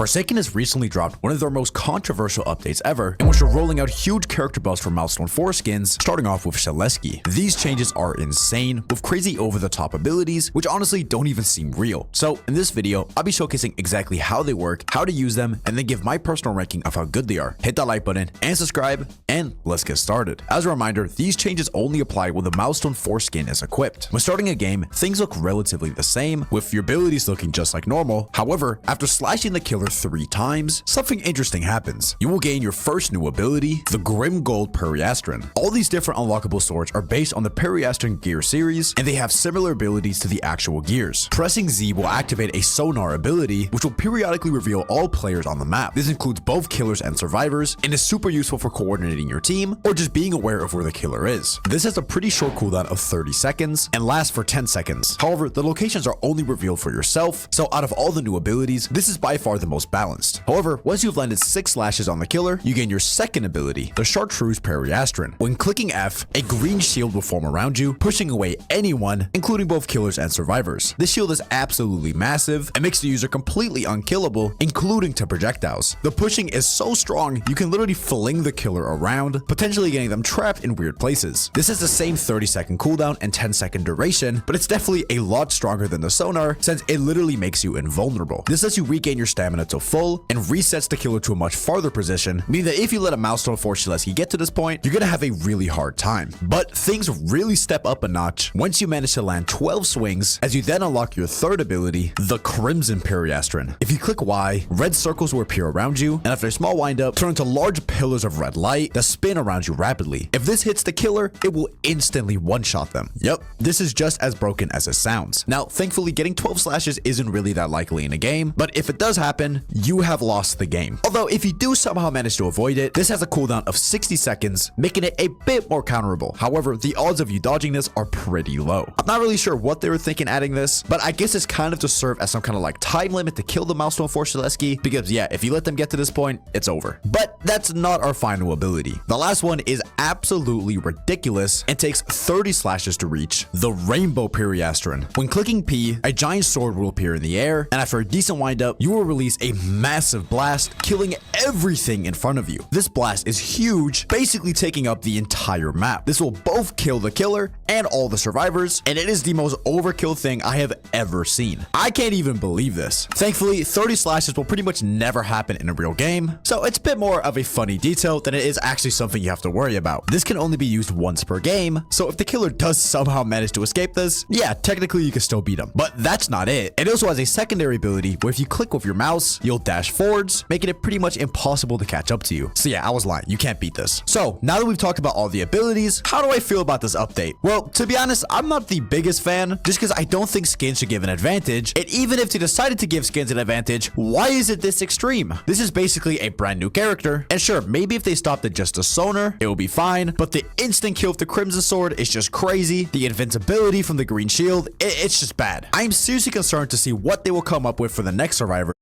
Forsaken has recently dropped one of their most controversial updates ever, in which they're rolling out huge character buffs for Milestone 4 skins, starting off with Shalesky. These changes are insane, with crazy over-the-top abilities, which honestly don't even seem real. So in this video, I'll be showcasing exactly how they work, how to use them, and then give my personal ranking of how good they are. Hit that like button and subscribe, and let's get started. As a reminder, these changes only apply when the Milestone 4 skin is equipped. When starting a game, things look relatively the same, with your abilities looking just like normal. However, after slashing the killer 3 times, something interesting happens. You will gain your first new ability, the Grim Gold Periastron. All these different unlockable swords are based on the Periastron gear series, and they have similar abilities to the actual gears. Pressing Z will activate a sonar ability, which will periodically reveal all players on the map. This includes both killers and survivors, and is super useful for coordinating your team, or just being aware of where the killer is. This has a pretty short cooldown of 30 seconds, and lasts for 10 seconds. However, the locations are only revealed for yourself, so out of all the new abilities, this is by far the most balanced. However, once you've landed 6 slashes on the killer, you gain your second ability, the Chartreuse Periastron. When clicking F, a green shield will form around you, pushing away anyone, including both killers and survivors. This shield is absolutely massive and makes the user completely unkillable, including to projectiles. The pushing is so strong, you can literally fling the killer around, potentially getting them trapped in weird places. This is the same 30-second cooldown and 10-second duration, but it's definitely a lot stronger than the sonar, since it literally makes you invulnerable. This lets you regain your stamina to full and resets the killer to a much farther position, meaning that if you let a Milestone 4 Shalesky get to this point, you're gonna have a really hard time. But things really step up a notch once you manage to land 12 swings, as you then unlock your third ability, the Crimson Periastron. If you click Y, red circles will appear around you, and after a small windup, turn into large pillars of red light that spin around you rapidly. If this hits the killer, it will instantly one-shot them. Yep, this is just as broken as it sounds. Now, thankfully, getting 12 slashes isn't really that likely in a game, but if it does happen, you have lost the game. Although, if you do somehow manage to avoid it, this has a cooldown of 60 seconds, making it a bit more counterable. However, the odds of you dodging this are pretty low. I'm not really sure what they were thinking adding this, but I guess it's kind of to serve as some kind of like time limit to kill the Milestone 4 Shalesky, because yeah, if you let them get to this point, it's over. But that's not our final ability. The last one is absolutely ridiculous and takes 30 slashes to reach, the Rainbow Periastron. When clicking P, a giant sword will appear in the air, and after a decent windup, you will release a massive blast, killing everything in front of you. This blast is huge, basically taking up the entire map. This will both kill the killer and all the survivors, and it is the most overkill thing I have ever seen. I can't even believe this. Thankfully, 30 slashes will pretty much never happen in a real game, so it's a bit more of a funny detail than it is actually something you have to worry about. This can only be used once per game, so if the killer does somehow manage to escape this, yeah, technically you can still beat him. But that's not it. It also has a secondary ability where if you click with your mouse, you'll dash forwards, making it pretty much impossible to catch up to you. So yeah, I was lying. You can't beat this. So now that we've talked about all the abilities, how do I feel about this update? Well, to be honest, I'm not the biggest fan, just because I don't think skins should give an advantage. And even if they decided to give skins an advantage, why is it this extreme? This is basically a brand new character. And sure, maybe if they stopped at just a sonar, it will be fine. But the instant kill with the Crimson Sword is just crazy. The invincibility from the green shield, it's just bad. I'm seriously concerned to see what they will come up with for the next survivor.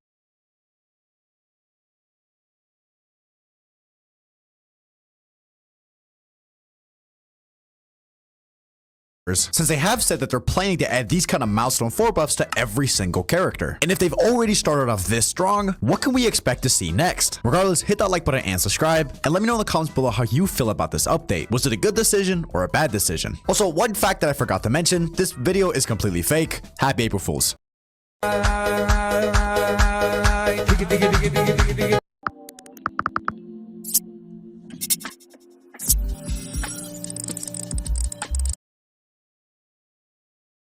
Since they have said that they're planning to add these kind of Milestone 4 buffs to every single character. And if they've already started off this strong, what can we expect to see next? Regardless, hit that like button and subscribe, and let me know in the comments below how you feel about this update. Was it a good decision or a bad decision? Also, one fact that I forgot to mention, this video is completely fake. Happy April Fools.